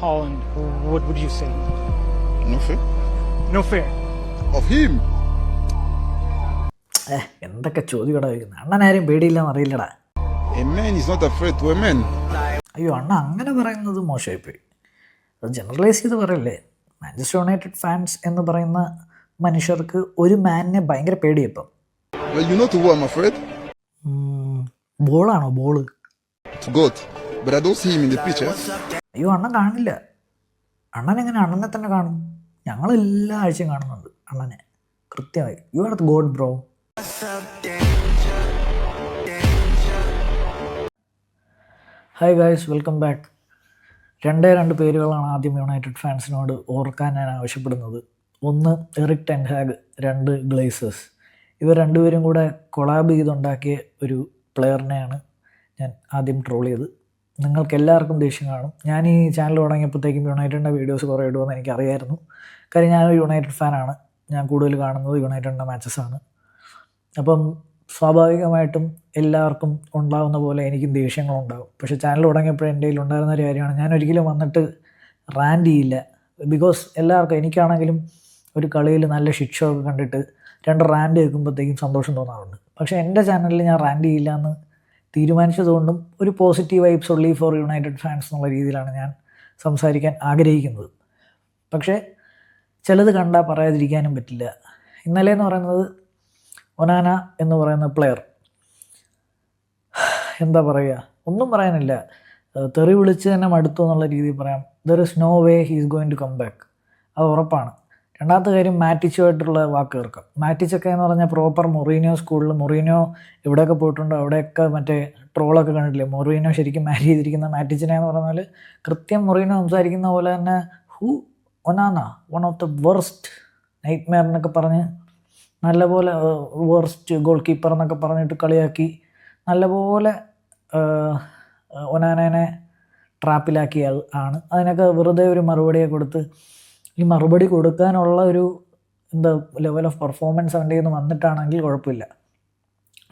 Haaland, what would you say? No fair. No fair. Of him. എന്തൊക്കെ ചോദ്യമാടാ ചോദിക്കുന്നത്. അണ്ണനാരും പേടിയില്ലെന്ന് അറിയില്ലടാ. A man is not afraid to a man. അയ്യോ അണ്ണ അങ്ങനെ പറയുന്നത് മോശമായിപ്പോയി. അത് ജനറലൈസ് ചെയ്ത് പറയല്ലേ. മാഞ്ചസ്റ്റർ യുണൈറ്റഡ് ഫാൻസ് എന്ന് പറയുന്ന മനുഷ്യർക്ക് ഒരു മാനിനെ ഭയങ്കര പേടിയപ്പം. Well, you know to who I'm afraid? ബോളാണോ? Ball. To God. But I don't see him in the picture. അയ്യോ അണ്ണൻ കാണില്ല. അണ്ണൻ എങ്ങനെ അണ്ണനെ തന്നെ കാണും? ഞങ്ങൾ എല്ലാ ആഴ്ചയും കാണുന്നുണ്ട് അണ്ണനെ കൃത്യമായി. You are the God bro. Hi guys, welcome back. രണ്ട് പേരുകളാണ് ആദ്യം യുണൈറ്റഡ് ഫാൻസിനോട് ഓർക്കാൻ ഞാൻ ആവശ്യപ്പെടുന്നത്. ഒന്ന് എറിക് ടെൻ ഹാഗ്, രണ്ട് ഗ്ലേസേഴ്സ്. ഇവർ രണ്ടുപേരും കൂടെ കൊളാബ് ചെയ്തുണ്ടാക്കിയ ഒരു പ്ലെയറിനെയാണ് ഞാൻ ആദ്യം ട്രോൾ ചെയ്ത്. നിങ്ങൾക്ക് എല്ലാവർക്കും ദേഷ്യം കാണും. ഞാൻ ഈ ചാനൽ തുടങ്ങിയപ്പോഴത്തേക്കും യുണൈറ്റഡിൻ്റെ വീഡിയോസ് കുറേ ഇടുമെന്ന് എനിക്കറിയായിരുന്നു. കാര്യം ഞാനൊരു യുണൈറ്റഡ് ഫാനാണ്. ഞാൻ കൂടുതൽ കാണുന്നത് യുണൈറ്റഡിൻ്റെ മാച്ചസാണ്. അപ്പം സ്വാഭാവികമായിട്ടും എല്ലാവർക്കും ഉണ്ടാകുന്ന പോലെ എനിക്കും ദേഷ്യങ്ങളുണ്ടാകും. പക്ഷേ ചാനൽ തുടങ്ങിയപ്പോൾ എൻ്റെ കയ്യിൽ ഉണ്ടായിരുന്ന ഒരു കാര്യമാണ്, ഞാൻ ഒരിക്കലും വന്നിട്ട് റാൻഡ് ചെയ്യില്ല. ബിക്കോസ് എല്ലാവർക്കും, എനിക്കാണെങ്കിലും ഒരു കളിയിൽ നല്ല ശിക്ഷയൊക്കെ കണ്ടിട്ട് രണ്ട് റാൻഡ് കേൾക്കുമ്പോഴത്തേക്കും സന്തോഷം തോന്നാറുണ്ട്. പക്ഷേ എൻ്റെ ചാനലിൽ ഞാൻ റാൻഡ് ചെയ്യില്ല എന്ന് തീരുമാനിച്ചതുകൊണ്ടും ഒരു positive vibes only for United fans എന്നുള്ള രീതിയിലാണ് ഞാൻ സംസാരിക്കാൻ ആഗ്രഹിക്കുന്നത്. പക്ഷേ ചിലത് കണ്ടാൽ പറയാതിരിക്കാനും പറ്റില്ല. ഇന്നലെ എന്ന് പറയുന്നത് ഒനാന എന്ന് പറയുന്ന പ്ലെയർ, എന്താ പറയുക, ഒന്നും പറയാനില്ല. തെറി വിളിച്ച് തന്നെ മടുത്തു എന്നുള്ള രീതിയിൽ പറയാം. There is no way he is going to come back, അത് ഉറപ്പാണ്. രണ്ടാമത്തെ കാര്യം, മാറ്റിച്ചുമായിട്ടുള്ള വാക്ക് കേൾക്കാം. മാറ്റിച്ചൊക്കെ എന്ന് പറഞ്ഞാൽ പ്രോപ്പർ മൊറീനോ സ്കൂളിൽ, മൊറീനോ എവിടെയൊക്കെ പോയിട്ടുണ്ടോ അവിടെയൊക്കെ മറ്റേ ട്രോളൊക്കെ കണ്ടിട്ടില്ലേ. മൊറീനോ ശരിക്കും മാരി ചെയ്തിരിക്കുന്ന മാറ്റിച്ചിനെ എന്ന് പറഞ്ഞാൽ കൃത്യം മൊറീനോ സംസാരിക്കുന്ന പോലെ തന്നെ Onana one of the worst nightmare എന്നൊക്കെ പറഞ്ഞ് നല്ലപോലെ വേർസ്റ്റ് ഗോൾ കീപ്പർ എന്നൊക്കെ പറഞ്ഞിട്ട് കളിയാക്കി നല്ലപോലെ ഒനാനേനെ ട്രാപ്പിലാക്കിയ ആണ്. അതിനൊക്കെ വെറുതെ ഒരു മറുപടിയൊക്കെ കൊടുത്ത്, ഈ മറുപടി കൊടുക്കാനുള്ള ഒരു ലെവൽ ഓഫ് പെർഫോമൻസ് അവൻ്റെ നിന്ന് വന്നിട്ടാണെങ്കിൽ കുഴപ്പമില്ല.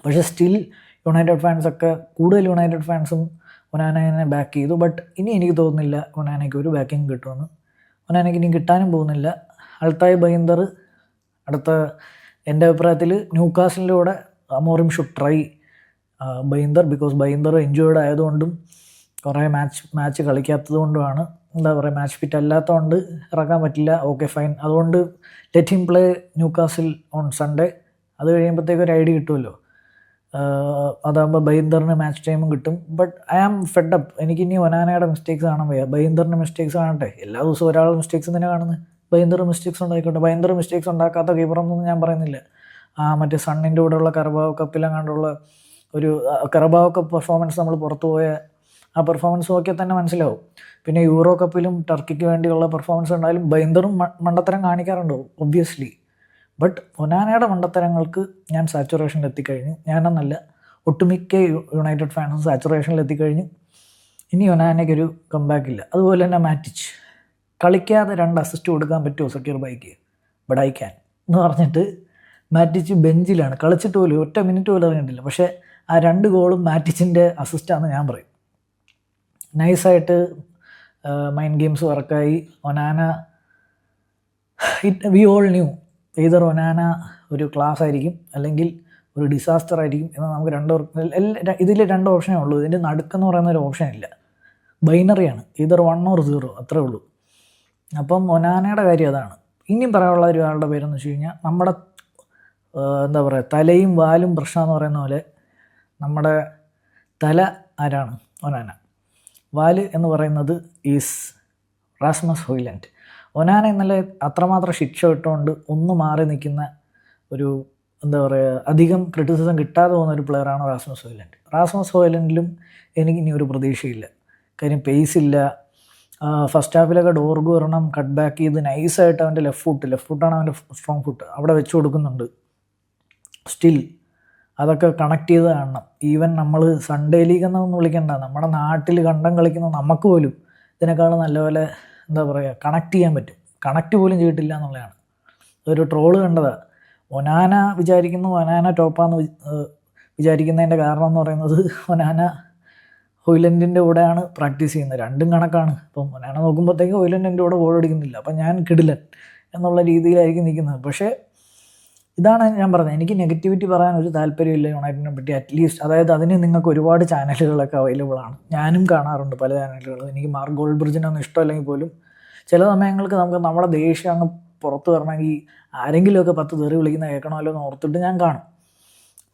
പക്ഷേ സ്റ്റിൽ യുണൈറ്റഡ് ഫാൻസൊക്കെ, കൂടുതൽ യുണൈറ്റഡ് ഫാൻസും ഒനാനേനെ ബാക്ക് ചെയ്തു. ബട്ട് ഇനി എനിക്ക് തോന്നുന്നില്ല ഒനാനയ്ക്ക് ഒരു ബാക്കിങ് കിട്ടുമെന്ന്. ഒനാനയ്ക്ക് ഇനി കിട്ടാനും പോകുന്നില്ല. അൾത്തായ് ബൈന്ദർ അടുത്ത, എൻ്റെ അഭിപ്രായത്തിൽ ന്യൂകാസിലിൻ്റെ കൂടെ Amorim should try Bayindir. Because Bayindir injured ആയതുകൊണ്ടും കുറേ മാച്ച് കളിക്കാത്തത് കൊണ്ടുമാണ്, എന്താ പറയുക, മാച്ച് ഫിറ്റ് അല്ലാത്തതുകൊണ്ട് ഇറക്കാൻ പറ്റില്ല. ഓക്കെ ഫൈൻ, അതുകൊണ്ട് let him play Newcastle on Sunday. അത് കഴിയുമ്പോഴത്തേക്ക് ഒരു ഐഡിയ കിട്ടുമല്ലോ. അതാകുമ്പോൾ ബൈന്ദറിന് മാച്ച് ടൈമും കിട്ടും. But I am fed up. എനിക്കിനി ഒനാനയുടെ മിസ്റ്റേക്സ് കാണാൻ വയ്യ. ബൈന്ദറിൻ്റെ മിസ്റ്റേക്സ് കാണട്ടെ. എല്ലാ ദിവസവും ഒരാളുടെ മിസ്റ്റേക്സ് തന്നെ കാണുന്നത്. ബൈന്ദർ മിസ്റ്റേക്സ് ഉണ്ടായിക്കോട്ടെ. ബൈന്ദർ മിസ്റ്റേക്സ് ഉണ്ടാക്കാത്ത കീപ്പറൊന്നും ഞാൻ പറയുന്നില്ല. മറ്റേ സണ്ണിൻ്റെ കൂടെയുള്ള കറബാവ് കപ്പിലെങ്ങാണ്ടുള്ള ഒരു കറബാവ് കപ്പ് പെർഫോമൻസ് നമ്മൾ പുറത്തു പോയ ആ പെർഫോമൻസ് നോക്കിയാൽ തന്നെ മനസ്സിലാവും. പിന്നെ യൂറോ കപ്പിലും ടർക്കിക്ക് വേണ്ടിയുള്ള പെർഫോമൻസ് ഉണ്ടായാലും ബൈന്ദറും മണ്ടത്തരം കാണിക്കാറുണ്ട് ഒബ്വിയസ്ലി. ബട്ട് ഒനാനയുടെ മണ്ടത്തരങ്ങൾക്ക് ഞാൻ സാച്ചുറേഷനിൽ എത്തിക്കഴിഞ്ഞു. ഞാനെന്നല്ല, ഒട്ടുമിക്ക യുണൈറ്റഡ് ഫാൻസും സാച്ചുറേഷനിൽ എത്തിക്കഴിഞ്ഞു. ഇനി ഒനാനയ്ക്കൊരു കംബാക്ക് ഇല്ല. അതുപോലെ തന്നെ മാറ്റിച്ച് കളിക്കാതെ 2 അസിസ്റ്റ് കൊടുക്കാൻ പറ്റുമോ സക്കീർ ബൈക്ക്? ബട്ട് ഐ ക്യാൻ എന്ന് പറഞ്ഞിട്ട് മാറ്റിച്ച് ബെഞ്ചിലാണ്, കളിച്ചിട്ട് പോലും 1 മിനിറ്റ് പോലും ഇറങ്ങിയിട്ടില്ല. പക്ഷേ ആ 2 ഗോളും മാറ്റിച്ചിൻ്റെ അസിസ്റ്റാണെന്ന് ഞാൻ പറയും. നൈസായിട്ട് മൈൻഡ് ഗെയിംസ് വർക്കായി. Onana, we all knew either Onana ഒരു ക്ലാസ് ആയിരിക്കും അല്ലെങ്കിൽ ഒരു ഡിസാസ്റ്റർ ആയിരിക്കും എന്ന് നമുക്ക് ഇതിൽ 2 ഓപ്ഷനേ ഉള്ളൂ. ഇതിൻ്റെ നടുക്കെന്ന് പറയുന്ന ഒരു ഓപ്ഷൻ ഇല്ല. ബൈനറിയാണ്, either 1 or 0, അത്രേ ഉള്ളൂ. അപ്പം ഒനാനയുടെ കാര്യം അതാണ്. ഇനിയും പറയാനുള്ള ഒരാളുടെ പേരെന്ന് വെച്ച് കഴിഞ്ഞാൽ, നമ്മുടെ എന്താ പറയുക, തലയും വാലും പ്രശ്നമെന്ന് പറയുന്ന പോലെ നമ്മുടെ തല ആരാണ്? ഒനാന. വാല് എന്ന് പറയുന്നത് ഈസ് റാസ്മസ് ഹോയ്ലൻഡ്. ഒനാന ഇന്നലെ അത്രമാത്രം ശിക്ഷ ഇട്ടുകൊണ്ട് ഒന്ന് മാറി നിൽക്കുന്ന ഒരു, എന്താ പറയുക, അധികം ക്രിറ്റിസിസം കിട്ടാതെ പോകുന്ന ഒരു പ്ലെയറാണ് റാസ്മസ് ഹോയ്ലൻഡ്. റാസ്മസ് ഹോയ്ലൻഡിലും എനിക്ക് ഇനി ഒരു പ്രതീക്ഷയില്ല. കാര്യം പേസ് ഇല്ല. ഫസ്റ്റ് ഹാഫിലൊക്കെ ഡോർഗു ഒരെണ്ണം കട്ട് ബാക്ക് ചെയ്ത് നൈസായിട്ട് അവൻ്റെ ലെഫ്റ്റ് ഫുട്ടാണ് അവൻ്റെ സ്ട്രോങ് ഫുട്ട്, അവിടെ വെച്ച് കൊടുക്കുന്നുണ്ട്. സ്റ്റിൽ അതൊക്കെ കണക്ട് ചെയ്ത് കാണണം. ഈവൻ നമ്മൾ സൺഡേ ലീഗ് എന്നൊന്നും വിളിക്കണ്ട, നമ്മുടെ നാട്ടിൽ കണ്ടം കളിക്കുന്ന നമുക്ക് പോലും ഇതിനേക്കാൾ നല്ലപോലെ, എന്താ പറയുക, കണക്ട് ചെയ്യാൻ പറ്റും. കണക്ട് പോലും ചെയ്തിട്ടില്ല എന്നുള്ളതാണ്. ഒരു ട്രോള് കണ്ടതാണ്. ഒനാന വിചാരിക്കുന്നു ഒനാന ടോപ്പാന്ന് വിചാരിക്കുന്നതിൻ്റെ കാരണം എന്ന് പറയുന്നത്, ഒനാന ഹോയ്ലൻഡിൻ്റെ കൂടെയാണ് പ്രാക്ടീസ് ചെയ്യുന്നത്. രണ്ടും കണക്കാണ്. അപ്പം ഒനാന നോക്കുമ്പോഴത്തേക്ക് ഹോയ്ലൻഡ് എൻ്റെ കൂടെ ഗോൾ അടിക്കുന്നില്ല, അപ്പം ഞാൻ കിടിലൻ എന്നുള്ള രീതിയിലായിരിക്കും നിൽക്കുന്നത്. പക്ഷേ ഇതാണ് ഞാൻ പറഞ്ഞത്, എനിക്ക് നെഗറ്റിവിറ്റി പറയാൻ ഒരു താല്പര്യമില്ല യുണൈറ്റഡിനെ പറ്റി. അറ്റ്ലീസ്റ്റ് അതായത് അതിന് നിങ്ങൾക്ക് ഒരുപാട് ചാനലുകളൊക്കെ അവൈലബിൾ ആണ്. ഞാനും കാണാറുണ്ട് പല ചാനലുകളും. എനിക്ക് മാർക്ക് ഗോൾഡ്ബ്രിഡ്ജിനൊന്നും ഇഷ്ടമല്ലെങ്കിൽ പോലും ചില സമയങ്ങൾക്ക് നമുക്ക് നമ്മുടെ ദേഷ്യം അങ്ങ് പുറത്ത് വരണമെങ്കിൽ ആരെങ്കിലുമൊക്കെ 10 തെറി വിളിക്കുന്ന കേൾക്കണമല്ലോ എന്ന് ഓർത്തിട്ട് ഞാൻ കാണും.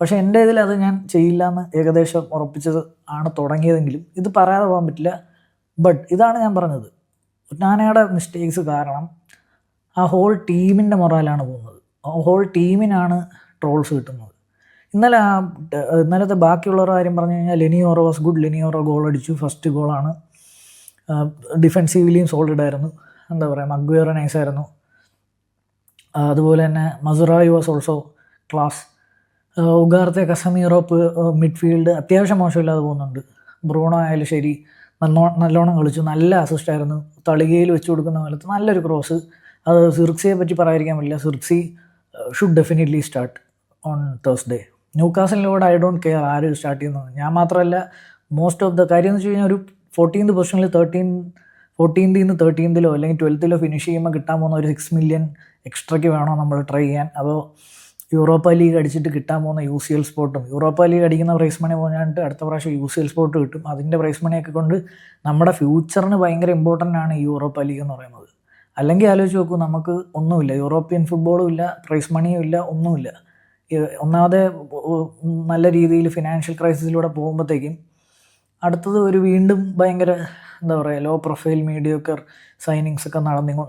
പക്ഷേ എൻ്റെ ഇതിൽ അത് ഞാൻ ചെയ്യില്ല എന്ന് ഏകദേശം ഉറപ്പിച്ചത് ആണ് തുടങ്ങിയതെങ്കിലും ഇത് പറയാതെ പോകാൻ പറ്റില്ല. ബട്ട് ഇതാണ് ഞാൻ പറഞ്ഞത്, ഒനാനയുടെ മിസ്റ്റേക്സ് കാരണം ആ ഹോൾ ടീമിൻ്റെ മൊറാലാണ് പോകുന്നത്. ഹോൾ ടീമിനാണ് ട്രോൾസ് കിട്ടുന്നത്. ഇന്നലത്തെ ബാക്കിയുള്ളവരുടെ കാര്യം പറഞ്ഞു കഴിഞ്ഞാൽ Leny Yoro was good. Leny Yoro goal അടിച്ചു, ഫസ്റ്റ് ഗോളാണ്. ഡിഫെൻസീവ്ലിയും സോളിഡ് ആയിരുന്നു. എന്താ പറയുക, മഗ്വേറ നൈസായിരുന്നു. അതുപോലെ തന്നെ Mazraoui was also class. Ugarte, Casemiro midfield അത്യാവശ്യം മോശമില്ലാതെ പോകുന്നുണ്ട്. ബ്രൂണോ ആയാലും ശരി നല്ലോണം കളിച്ചു, നല്ല അസിസ്റ്റായിരുന്നു. തളികയിൽ വെച്ച് കൊടുക്കുന്ന പോലത്തെ നല്ലൊരു ക്രോസ്. അത് സിർക്സിയെ പറ്റി പറയാതിരിക്കാൻ പറ്റില്ല. Zirkzee should definitely start on Thursday. ന്യൂകാസലിനോട് ഐ ഡോണ്ട് കെയർ ആര് സ്റ്റാർട്ട് ചെയ്യുന്നത്. ഞാൻ മാത്രമല്ല, മോസ്റ്റ് ഓഫ് ദ കാര്യം എന്ന് വെച്ച് കഴിഞ്ഞാൽ ഒരു 14th പൊസിഷനിൽ 14th 13th അല്ലെങ്കിൽ 12th ഫിനിഷ് ചെയ്യുമ്പോൾ കിട്ടാൻ പോകുന്ന ഒരു 6 million എക്സ്ട്രയ്ക്ക് വേണോ നമ്മൾ ട്രൈ ചെയ്യാൻ, അതോ യൂറോപ്പ ലീഗ് അടിച്ചിട്ട് കിട്ടാൻ പോകുന്ന UCL സ്പോട്ടും, യൂറോപ്പ ലീഗ് അടിക്കുന്ന പ്രൈസ് മണി പോകാനായിട്ട് അടുത്ത പ്രാവശ്യം UCL സ്പോട്ട് കിട്ടും. അതിൻ്റെ പ്രൈസ് മണിയൊക്കെ കൊണ്ട് നമ്മുടെ ഫ്യൂച്ചറിന് ഭയങ്കര ഇമ്പോർട്ടൻ്റ് ആണ് ഈ യൂറോപ്പ ലീഗ് എന്ന് പറയുന്നത്. അല്ലെങ്കിൽ ആലോചിച്ച് നോക്കൂ, നമുക്ക് ഒന്നുമില്ല, യൂറോപ്യൻ ഫുട്ബോളും ഇല്ല, പ്രൈസ് മണിയും ഇല്ല, ഒന്നുമില്ല. ഒന്നാമതെ നല്ല രീതിയിൽ ഫിനാൻഷ്യൽ ക്രൈസിസിലൂടെ പോകുമ്പോഴത്തേക്കും അടുത്തത് ഒരു വീണ്ടും ഭയങ്കര എന്താ പറയുക ലോ പ്രൊഫൈൽ മീഡിയോക്കർ സൈനിങ്സ് ഒക്കെ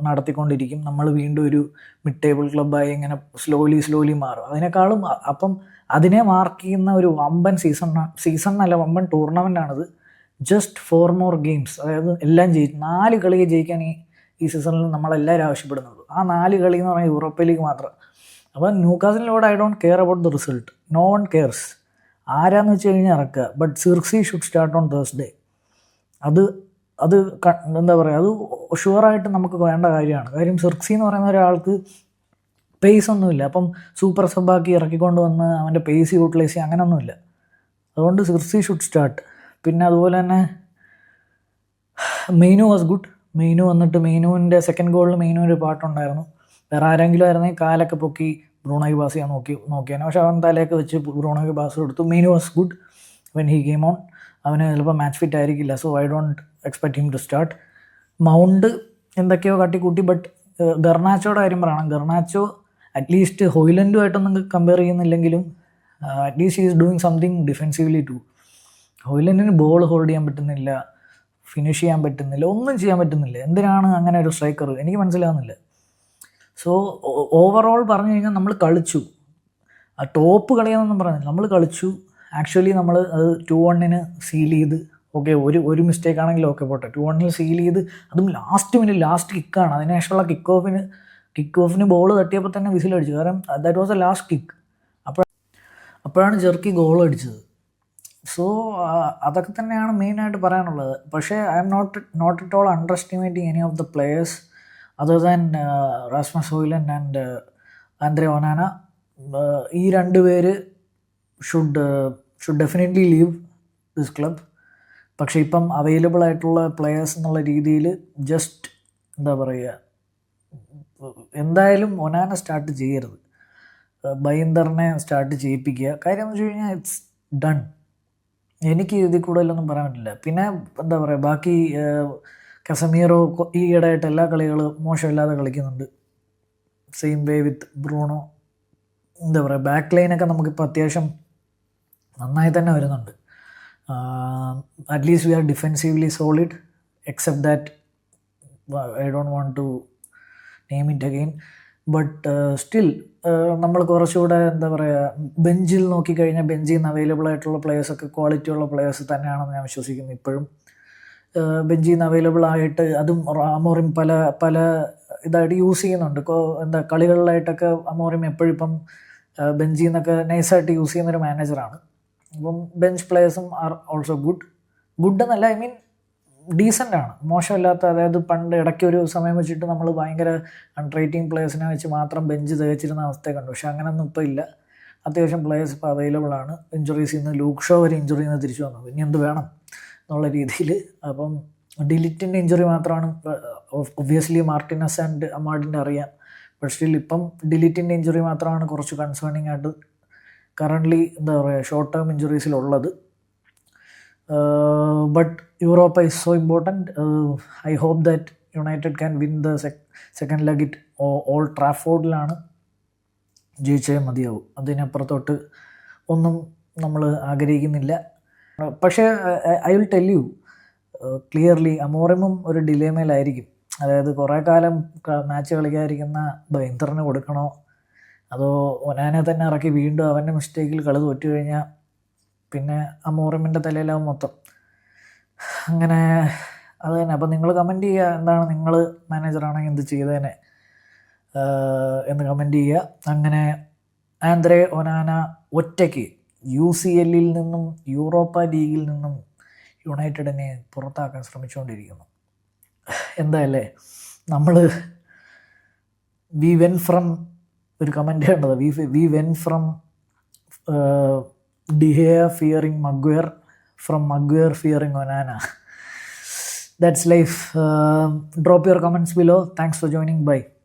നടത്തിക്കൊണ്ടിരിക്കും. നമ്മൾ വീണ്ടും ഒരു മിഡ് ടേബിൾ ക്ലബ്ബായി ഇങ്ങനെ സ്ലോലി മാറും. അതിനേക്കാളും അപ്പം അതിനെ മാർക്ക് ചെയ്യുന്ന ഒരു വമ്പൻ സീസൺ അല്ല, വമ്പൻ ടൂർണമെൻ്റാണിത്. ജസ്റ്റ് 4 more games, അതായത് എല്ലാം 4 കളിയെ ജയിക്കാൻ ഈ സീസണിൽ നമ്മളെല്ലാവരും ആവശ്യപ്പെടുന്നത്. ആ 4 കളി എന്ന് പറഞ്ഞാൽ യൂറോപ്യ ലീഗ് മാത്രം. അപ്പം ന്യൂകാസലിനോട് I don't care about the result. No one cares ആരാന്ന് വെച്ച് കഴിഞ്ഞാൽ ഇറക്കുക. But Zirkzee should start on Thursday. അത് എന്താ പറയുക, അത് ഷുവറായിട്ട് നമുക്ക് വേണ്ട കാര്യമാണ്. കാര്യം സിർക്സി എന്ന് പറയുന്ന ഒരാൾക്ക് പേസ് ഒന്നുമില്ല. അപ്പം സൂപ്പർ സബാക്കി ഇറക്കിക്കൊണ്ട് വന്ന് അവൻ്റെ പേസ് യൂട്ടിലൈസ് ചെയ്യുക അങ്ങനെയൊന്നുമില്ല. അതുകൊണ്ട് സിർക്സി ഷുഡ് സ്റ്റാർട്ട്. പിന്നെ അതുപോലെ തന്നെ മെയിനു വാസ് ഗുഡ്. മെയിനു വന്നിട്ട് മെയിനുവിൻ്റെ സെക്കൻഡ് ഗോളിൽ മെയിനുവിൻ്റെ പാട്ടുണ്ടായിരുന്നു. വേറെ ആരെങ്കിലും ആയിരുന്നെങ്കിൽ കാലൊക്കെ പൊക്കി ബ്രൂണോയ്ക്ക് പാസ് ചെയ്യാൻ നോക്കിയാണ്. പക്ഷെ അവൻ തലയൊക്കെ വെച്ച് ബ്രൂണോയ്ക്ക് പാസ് കൊടുത്തു. Mainoo was good when he came on. അവന് ചിലപ്പോൾ മാച്ച് ഫിറ്റ് ആയിരിക്കില്ല, so I don't expect him to start. Mount എന്തൊക്കെയോ കാട്ടിക്കൂട്ടി. ബട്ട് ഗർണാച്ചോയുടെ കാര്യം പറയണം. ഗർണാച്ചോ അറ്റ്ലീസ്റ്റ് ഹോയ്ലൻഡുമായിട്ടൊന്നും കമ്പയർ ചെയ്യുന്നില്ലെങ്കിലും at least he is doing something defensively too. ഹോയ്ലൻഡിന് ബോൾ ഹോൾഡ് ചെയ്യാൻ പറ്റുന്നില്ല, ഫിനിഷ് ചെയ്യാൻ പറ്റുന്നില്ല, ഒന്നും ചെയ്യാൻ പറ്റുന്നില്ല. എന്തിനാണ് അങ്ങനെ ഒരു സ്ട്രൈക്കർ എനിക്ക് മനസ്സിലാകുന്നില്ല. സോ ഓവറോൾ പറഞ്ഞു കഴിഞ്ഞാൽ നമ്മൾ കളിച്ചു. ആ ടോപ്പ് കളിയാണെന്നൊന്നും പറഞ്ഞില്ല, നമ്മൾ കളിച്ചു. ആക്ച്വലി നമ്മൾ അത് 2-1 സീൽ ചെയ്ത്, ഓക്കെ ഒരു മിസ്റ്റേക്ക് ആണെങ്കിലും ഓക്കെ പോട്ടെ, 2-1 സീൽ ചെയ്ത്, അതും ലാസ്റ്റ് കിക്കാണ്. അതിനുശേഷമുള്ള കിക്ക് ഓഫിന് ബോൾ തട്ടിയപ്പോൾ തന്നെ വിസിലടിച്ചു. കാരണം that was a last kick. അപ്പോഴാണ് ജെർക്കി ഗോൾ അടിച്ചത്. സോ അതൊക്കെ തന്നെയാണ് മെയിനായിട്ട് പറയാനുള്ളത്. പക്ഷേ I am not at all underestimating any of the players other than Rasmus Hojlund and Andre Onana. ഈ 2 പേര് should definitely leave this club. പക്ഷേ ഇപ്പം അവൈലബിൾ ആയിട്ടുള്ള പ്ലെയേഴ്സ് എന്നുള്ള രീതിയിൽ ജസ്റ്റ് എന്താ പറയുക, എന്തായാലും ഒനാന സ്റ്റാർട്ട് ചെയ്യരുത്, ബൈന്ദറിനെ സ്റ്റാർട്ട് ചെയ്യിപ്പിക്കുക. കാര്യം എന്ന് വെച്ച് കഴിഞ്ഞാൽ ഇറ്റ്സ് ഡൺ. എനിക്ക് ഇതിൽ കൂടുതലൊന്നും പറയാൻ പറ്റില്ല. പിന്നെ എന്താ പറയുക, ബാക്കി കസമീറോ ഈ ഇടയായിട്ട് എല്ലാ കളികളും മോശമില്ലാതെ കളിക്കുന്നുണ്ട്. Same way with Bruno. എന്താ പറയുക, ബാക്ക് ലൈനൊക്കെ നമുക്കിപ്പോൾ അത്യാവശ്യം നന്നായി തന്നെ വരുന്നുണ്ട്. At least we are defensively solid, except that I don't want to name it again. But still നമ്മൾ കുറച്ചുകൂടെ എന്താ പറയുക, ബെഞ്ചിൽ നോക്കിക്കഴിഞ്ഞാൽ ബെഞ്ചിൽ നിന്ന് അവൈലബിൾ ആയിട്ടുള്ള പ്ലെയേഴ്സൊക്കെ ക്വാളിറ്റി ഉള്ള പ്ലെയേഴ്സ് തന്നെയാണെന്ന് ഞാൻ വിശ്വസിക്കുന്നു. ഇപ്പോഴും ബെഞ്ചിൽ നിന്ന് അവൈലബിൾ ആയിട്ട്, അതും അമോറിം പല ഇതായിട്ട് യൂസ് ചെയ്യുന്നുണ്ട്. എന്താ കളികളിലായിട്ടൊക്കെ അമോറിം എപ്പോഴിപ്പം ബെഞ്ചിൽ നിന്നൊക്കെ നൈസായിട്ട് യൂസ് ചെയ്യുന്നൊരു മാനേജറാണ്. അപ്പം ബെഞ്ച് പ്ലേയേഴ്സും ആർ ഓൾസോ ഗുഡ് എന്നല്ല, ഐ മീൻ ഡീസൻ്റാണ്, മോശമില്ലാത്ത. അതായത് പണ്ട് ഇടയ്ക്കൊരു സമയം വെച്ചിട്ട് നമ്മൾ ഭയങ്കര അൺറേറ്റിംഗ് പ്ലേയേഴ്സിനെ വെച്ച് മാത്രം ബെഞ്ച് തികച്ചിരുന്ന അവസ്ഥയെ കണ്ടു. പക്ഷെ അങ്ങനെയൊന്നും ഇപ്പോൾ ഇല്ല. അത്യാവശ്യം പ്ലേയേഴ്സ് ഇപ്പോൾ അവൈലബിൾ ആണ്. ഇഞ്ചുറീസിൽ നിന്ന് ലൂക്ക് ഷോ വരെ ഇഞ്ചുറിയിൽ നിന്ന് തിരിച്ചു വന്നു. ഇനി എന്ത് വേണം? എന്നുള്ള രീതിയിൽ. അപ്പം ഡിലിറ്റിൻ്റെ ഇഞ്ചുറി മാത്രമാണ് ഒബ്വിയസ്ലി മാർട്ടിനസ് ആൻഡ് അമാഡിൻ്റെ അറിയാം. ബട്ട് സ്റ്റിൽ ഇപ്പം ഡിലിറ്റിൻ്റെ ഇഞ്ചുറി മാത്രമാണ് കുറച്ച് കൺസേണിങ് ആയിട്ട് കറൻ്റ്ലി എന്താ പറയുക ഷോർട്ട് ടേം ഇഞ്ചുറീസിലുള്ളത്. But Europa is so important. I hope that United can win the second leg it old ട്രാഫോർഡിലാണ് ജയിച്ചേ മതിയാവും. അതിനപ്പുറത്തോട്ട് ഒന്നും നമ്മൾ ആഗ്രഹിക്കുന്നില്ല. പക്ഷേ I will tell you clearly അമോറിമും ഒരു ഡിലേമയിലായിരിക്കും. അതായത് കുറേ കാലം മാച്ച് കളിക്കാതിരിക്കുന്ന ബൈന്തറിന് കൊടുക്കണോ അതോ ഒനാനെ തന്നെ ഇറക്കി വീണ്ടും അവൻ്റെ മിസ്റ്റേക്കിൽ കളി തോറ്റു കഴിഞ്ഞാൽ പിന്നെ അമോറിമിൻ്റെ തലയിലാവും മൊത്തം. അങ്ങനെ അത് തന്നെ. അപ്പം നിങ്ങൾ കമൻറ്റ് ചെയ്യുക, എന്താണ് നിങ്ങൾ മാനേജറാണെങ്കിൽ എന്ത് ചെയ്തേനെ എന്ന് കമൻറ്റ് ചെയ്യുക. അങ്ങനെ ആന്ദ്രേ ഒനാന ഒറ്റയ്ക്ക് UCL നിന്നും യൂറോപ്പ ലീഗിൽ നിന്നും യുണൈറ്റഡിനെ പുറത്താക്കാൻ ശ്രമിച്ചുകൊണ്ടിരിക്കുന്നു. എന്തായല്ലേ നമ്മൾ വി വെൻ ഫ്രം ഒരു കമൻറ്റ് കണ്ടത്, we went from De Gea fearing Maguire from Maguire fearing Onana. That's life. Drop your comments below. Thanks for joining. Bye.